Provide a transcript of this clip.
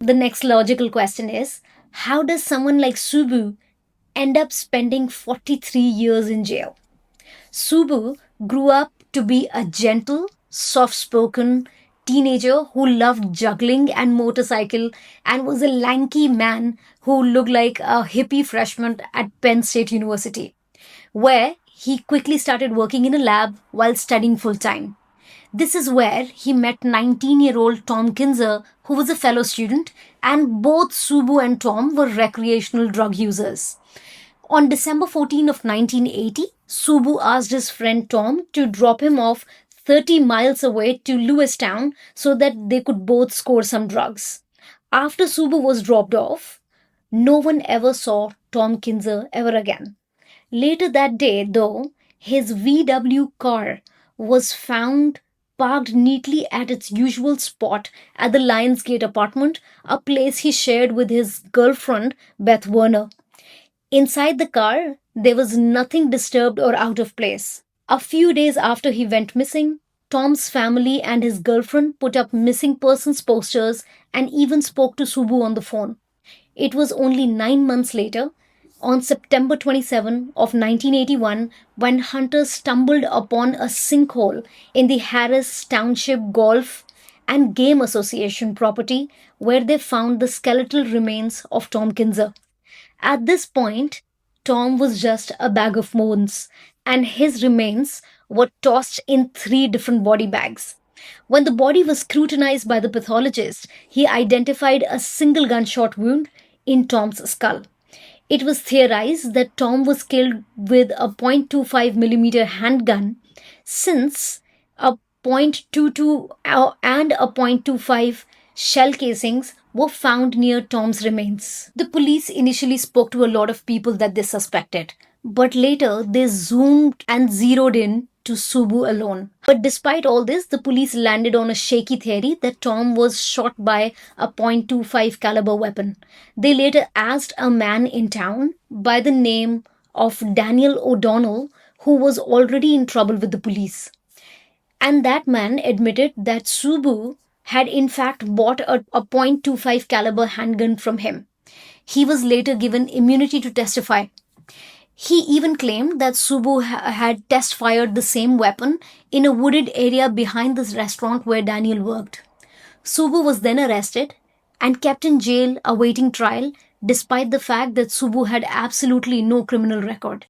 The next logical question is, how does someone like Subu end up spending 43 years in jail? Subu grew up to be a gentle, soft spoken teenager who loved juggling and motorcycle and was a lanky man who looked like a hippie freshman at Penn State University, where he quickly started working in a lab while studying full time. This is where he met 19-year-old Tom Kinser, who was a fellow student, and both Subu and Tom were recreational drug users. On December 14 of 1980, Subu asked his friend Tom to drop him off 30 miles away to Lewistown so that they could both score some drugs. After Subu was dropped off, no one ever saw Tom Kinser ever again. Later that day, though, his VW car was found parked neatly at its usual spot at the Lionsgate apartment, a place he shared with his girlfriend, Beth Werner. Inside the car, there was nothing disturbed or out of place. A few days after he went missing, Tom's family and his girlfriend put up missing persons posters and even spoke to Subu on the phone. It was only 9 months later, on September 27 of 1981, when hunters stumbled upon a sinkhole in the Harris Township Golf and Game Association property where they found the skeletal remains of Tom Kinser. At this point, Tom was just a bag of bones, and his remains were tossed in three different body bags. When the body was scrutinized by the pathologist, he identified a single gunshot wound in Tom's skull. It was theorized that Tom was killed with a .25 millimeter handgun, since a .22 and a .25 shell casings were found near Tom's remains. The police initially spoke to a lot of people that they suspected, but later they zoomed and zeroed in to Subu alone. But despite all this, the police landed on a shaky theory that Tom was shot by a .25 caliber weapon. They later asked a man in town by the name of Daniel O'Donnell, who was already in trouble with the police. And that man admitted that Subu had in fact bought a .25 caliber handgun from him. He was later given immunity to testify. He even claimed that Subu had test fired the same weapon in a wooded area behind this restaurant where Daniel worked. Subu was then arrested and kept in jail awaiting trial, despite the fact that Subu had absolutely no criminal record.